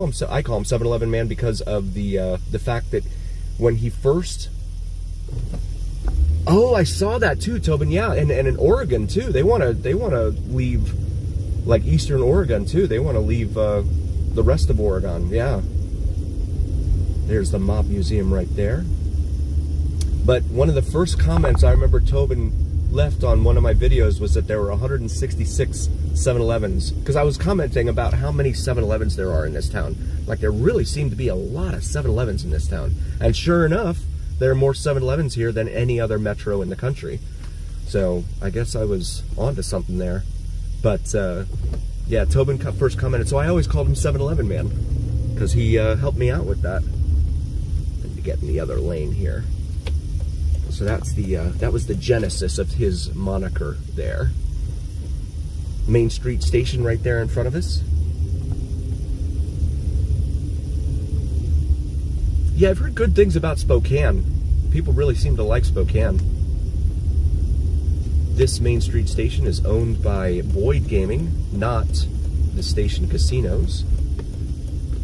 I call him 7-Eleven man because of the fact that when he first... Oh, I saw that too, Tobin. Yeah, and in Oregon too. They want to leave, like Eastern Oregon too. They want to leave the rest of Oregon. Yeah. There's the Mop Museum right there. But one of the first comments I remember Tobin left on one of my videos was that there were 166 7-Elevens, because I was commenting about how many 7-Elevens there are in this town. Like, there really seem to be a lot of 7-Elevens in this town. And sure enough, there are more 7-Elevens here than any other metro in the country. So I guess I was onto something there. But yeah, Tobin first commented, so I always called him 7-Eleven man, because he helped me out with that. And to get in the other lane here. So that's the that was the genesis of his moniker there. Main Street Station right there in front of us. Yeah, I've heard good things about Spokane. People really seem to like Spokane. This Main Street Station is owned by Boyd Gaming, not the station casinos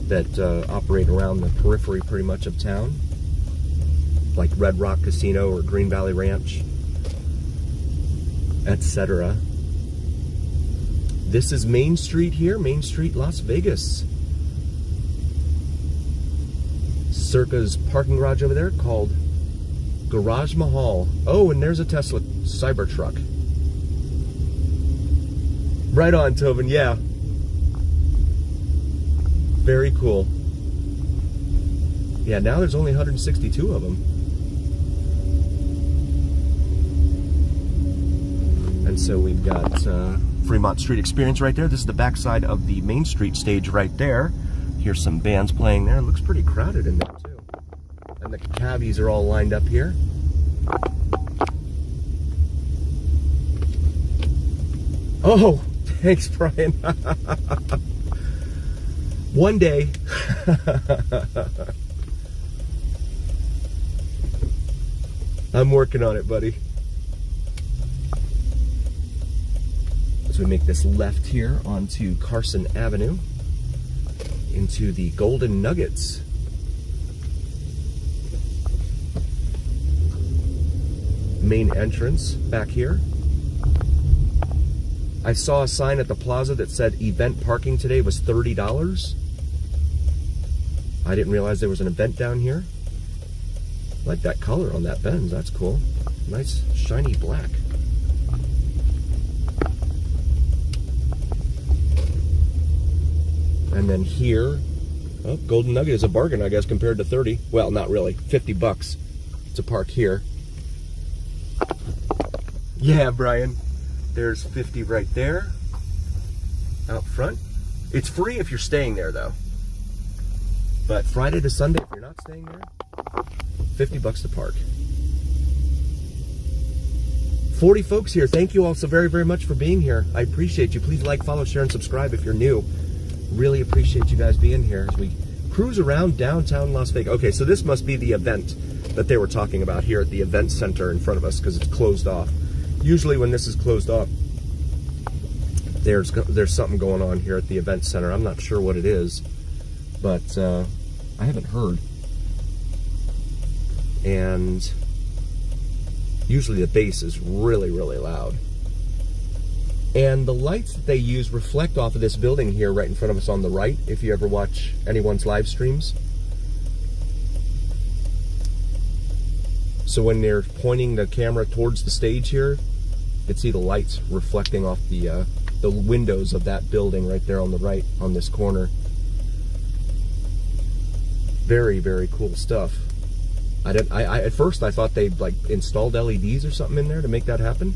that operate around the periphery pretty much of town, like Red Rock Casino or Green Valley Ranch, etc. This is Main Street here, Main Street, Las Vegas. Circa's parking garage over there called Garage Mahal. Oh, and there's a Tesla Cybertruck. Right on, Tobin, yeah. Very cool. Yeah, now there's only 162 of them. And so we've got Fremont Street Experience right there. This is the backside of the Main Street stage right there. Here's some bands playing there. It looks pretty crowded in there too. And the cabbies are all lined up here. Oh, thanks, Brian. One day. I'm working on it, buddy. So we make this left here onto Carson Avenue into the Golden Nuggets. Main entrance back here. I saw a sign at the plaza that said event parking today was $30. I didn't realize there was an event down here. I like that color on that Benz, that's cool. Nice shiny black. And then here, oh, Golden Nugget is a bargain, I guess, compared to 30. Well, not really, 50 bucks to park here. Yeah, Brian, there's 50 right there, out front. It's free if you're staying there, though. But Friday to Sunday, if you're not staying there, 50 bucks to park. 40 folks here. Thank you all so very, very much for being here. I appreciate you. Please like, follow, share, and subscribe if you're new. Really appreciate you guys being here as we cruise around downtown Las Vegas. Okay, so this must be the event that they were talking about here at the event center in front of us, because it's closed off. Usually when this is closed off, there's something going on here at the event center. I'm not sure what it is, but I haven't heard. And usually the bass is really, really loud. And the lights that they use reflect off of this building here right in front of us on the right, if you ever watch anyone's live streams. So when they're pointing the camera towards the stage here, you can see the lights reflecting off the windows of that building right there on the right, on this corner. Very, very cool stuff. At first I thought they'd like installed LEDs or something in there to make that happen.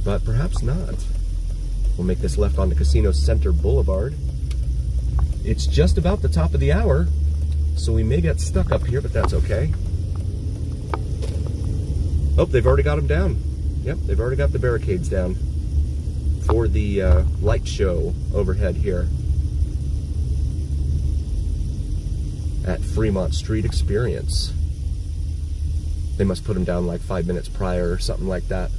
But perhaps not. We'll make this left onto Casino Center Boulevard. It's just about the top of the hour, so we may get stuck up here, but that's okay. Oh, they've already got them down. Yep, they've already got the barricades down for the light show overhead here at Fremont Street Experience. They must put them down like 5 minutes prior or something like that.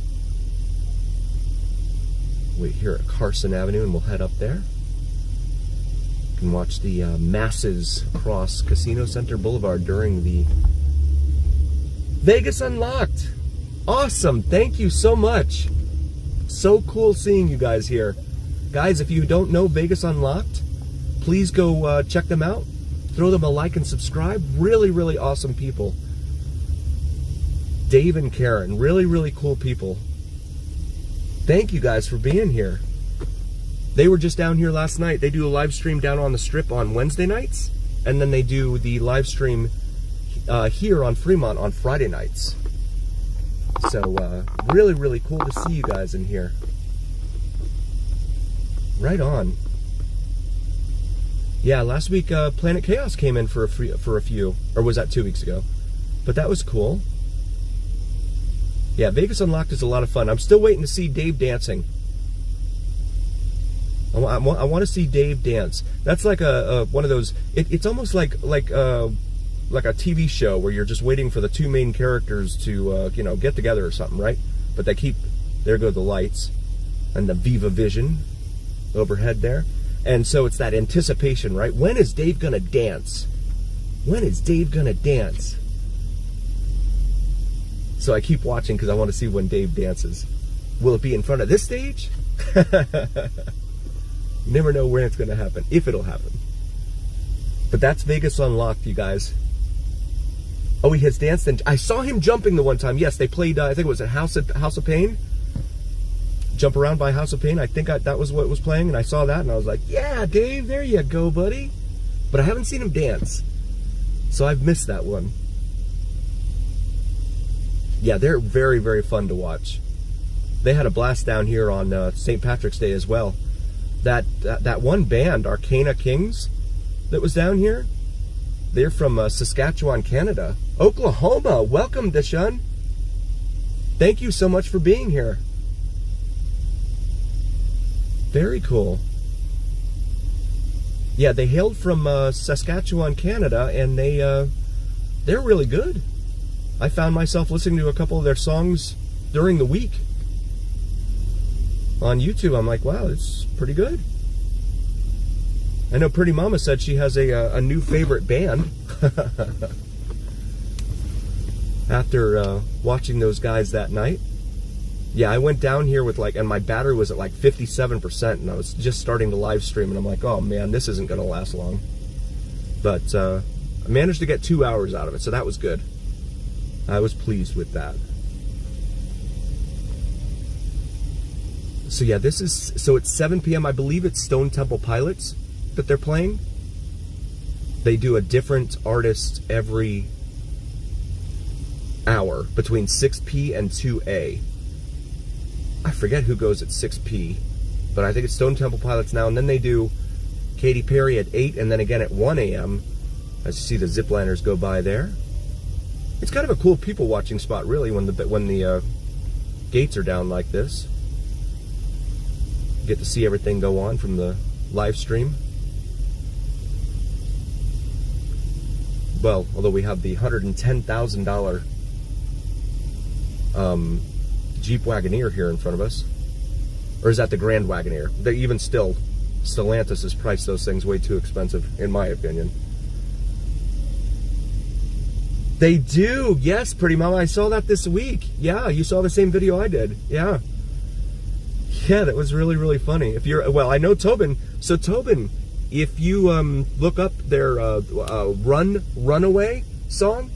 Wait here at Carson Avenue and we'll head up there. You can watch the masses cross Casino Center Boulevard during the Vegas Unlocked. Awesome. Thank you so much. So cool seeing you guys here. Guys, if you don't know Vegas Unlocked, please go check them out. Throw them a like and subscribe. Really, really awesome people. Dave and Karen, really, really cool people. Thank you guys for being here. They were just down here last night. They do a live stream down on the Strip on Wednesday nights, and then they do the live stream here on Fremont on Friday nights. So really, really cool to see you guys in here. Right on. Yeah, last week Planet Chaos came in for a few, or was that 2 weeks ago? But that was cool. Yeah, Vegas Unlocked is a lot of fun. I'm still waiting to see Dave dancing. I want to see Dave dance. That's like one of those. It's almost like a TV show where you're just waiting for the two main characters to get together or something, right? But they keep. There go the lights and the Viva Vision overhead there, and so it's that anticipation, right? When is Dave gonna dance? When is Dave gonna dance? So I keep watching because I want to see when Dave dances. Will it be in front of this stage? You never know when it's going to happen, if it'll happen. But that's Vegas Unlocked, you guys. Oh, he has danced, and I saw him jumping the one time. Yes, they played, I think it was at House of Pain. Jump Around by House of Pain. I think that was what was playing, and I saw that, and I was like, yeah, Dave, there you go, buddy. But I haven't seen him dance, so I've missed that one. Yeah, they're very, very fun to watch. They had a blast down here on St. Patrick's Day as well. That one band, Arcana Kings, that was down here, they're from Saskatchewan, Canada. Oklahoma, welcome, Deshun. Thank you so much for being here. Very cool. Yeah, they hailed from Saskatchewan, Canada, and they're really good. I found myself listening to a couple of their songs during the week on YouTube. I'm like, wow, it's pretty good. I know Pretty Mama said she has a new favorite band after watching those guys that night. Yeah, I went down here with and my battery was at like 57%, and I was just starting to live stream, and I'm like, oh man, this isn't going to last long. But I managed to get 2 hours out of it, so that was good. I was pleased with that. So yeah, it's 7 p.m. I believe it's Stone Temple Pilots that they're playing. They do a different artist every hour between 6p and 2a. I forget who goes at 6p, but I think it's Stone Temple Pilots now, and then they do Katy Perry at 8, and then again at 1 a.m. As you see the zipliners go by there. It's kind of a cool people watching spot, really, when the gates are down like this. You get to see everything go on from the live stream. Well, although we have the $110,000 Jeep Wagoneer here in front of us. Or is that the Grand Wagoneer? Even still, Stellantis has priced those things way too expensive, in my opinion. They do, yes, Pretty Mama. I saw that this week. Yeah, you saw the same video I did. Yeah. Yeah, that was really, really funny. If you're, well, I know Tobin. So Tobin, if you look up their Runaway song.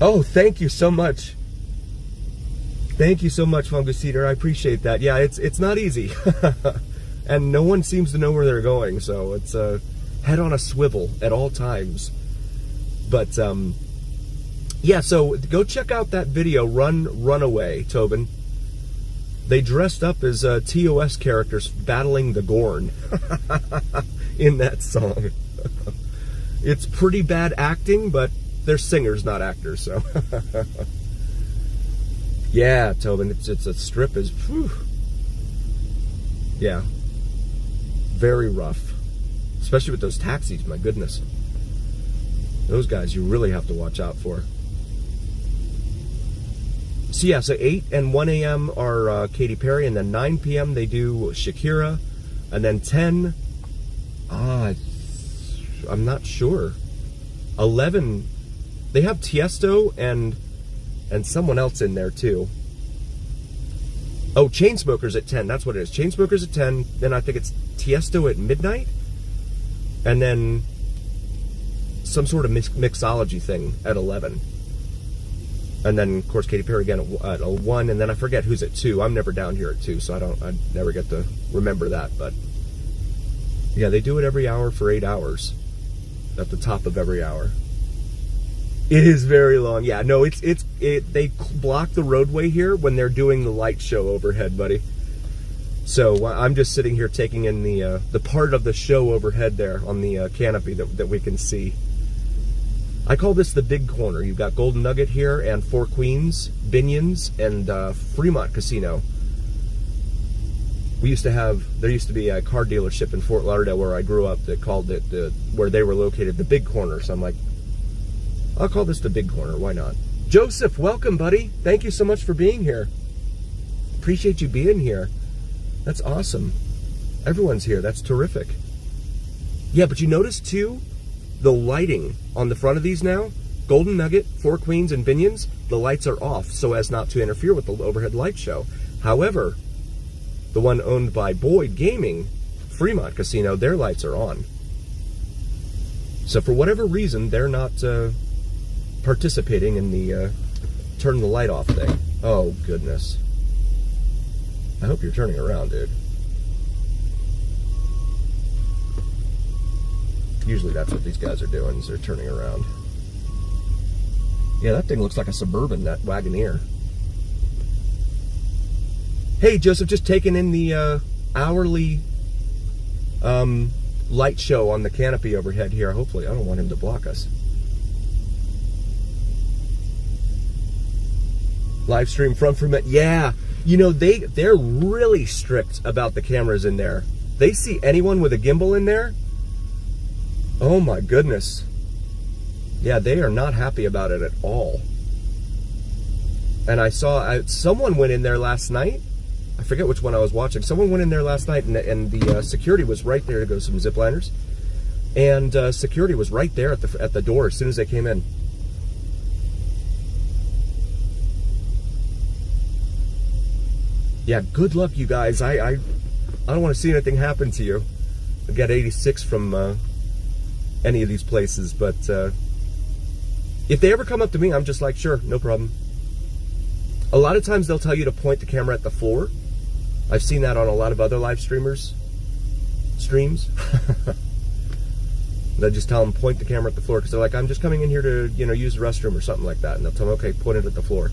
Oh, thank you so much. Thank you so much, Fungus Eater. I appreciate that. Yeah, it's not easy. And no one seems to know where they're going, so it's head on a swivel at all times. But yeah, so go check out that video, Runaway, Tobin. They dressed up as TOS characters battling the Gorn in that song. It's pretty bad acting, but they're singers, not actors, so. Yeah, Tobin, it's a strip is, whew. Yeah, very rough. Especially with those taxis, my goodness. Those guys you really have to watch out for. So yeah, so 8 and 1 a.m. are Katy Perry, and then 9 p.m. they do Shakira, And then 10, I'm not sure. 11, they have Tiesto and someone else in there too. Oh, Chainsmokers at 10, that's what it is. Chainsmokers at 10, then I think it's Tiesto at midnight, and then some sort of mixology thing at 11. And then, of course, Katy Perry again at 1, and then I forget who's at 2. I'm never down here at 2, so I never get to remember that, but yeah, they do it every hour for 8 hours at the top of every hour. It is very long. Yeah, no, they block the roadway here when they're doing the light show overhead, buddy. So I'm just sitting here taking in the part of the show overhead there on the canopy that we can see. I call this the big corner. You've got Golden Nugget here and Four Queens, Binions, and Fremont Casino. There used to be a car dealership in Fort Lauderdale where I grew up that called it where they were located, the big corner. So I'm like, I'll call this the big corner, why not? Joseph, welcome, buddy. Thank you so much for being here. Appreciate you being here. That's awesome. Everyone's here, that's terrific. Yeah, but you notice too, the lighting on the front of these now, Golden Nugget, Four Queens, and Binions, the lights are off so as not to interfere with the overhead light show. However, the one owned by Boyd Gaming, Fremont Casino, their lights are on. So for whatever reason, they're not participating in the turn the light off thing. Oh, goodness. I hope you're turning around, dude. Usually that's what these guys are doing, is they're turning around. Yeah, that thing looks like a Suburban, that Wagoneer. Hey, Joseph, just taking in the hourly light show on the canopy overhead here. Hopefully, I don't want him to block us. Live stream from Fremont. Yeah, you know, they're really strict about the cameras in there. They see anyone with a gimbal in there, oh my goodness. Yeah, they are not happy about it at all. And I saw someone went in there last night. I forget which one I was watching. Someone went in there last night, and the security was right there to go some zipliners. And security was right there at the door as soon as they came in. Yeah, good luck, you guys. I don't want to see anything happen to you. I got 86 from any of these places, but if they ever come up to me, I'm just like, sure, no problem. A lot of times they'll tell you to point the camera at the floor. I've seen that on a lot of other live streams. They'll just tell them point the camera at the floor because they're like, I'm just coming in here to, use the restroom or something like that, and they'll tell them, okay, point it at the floor.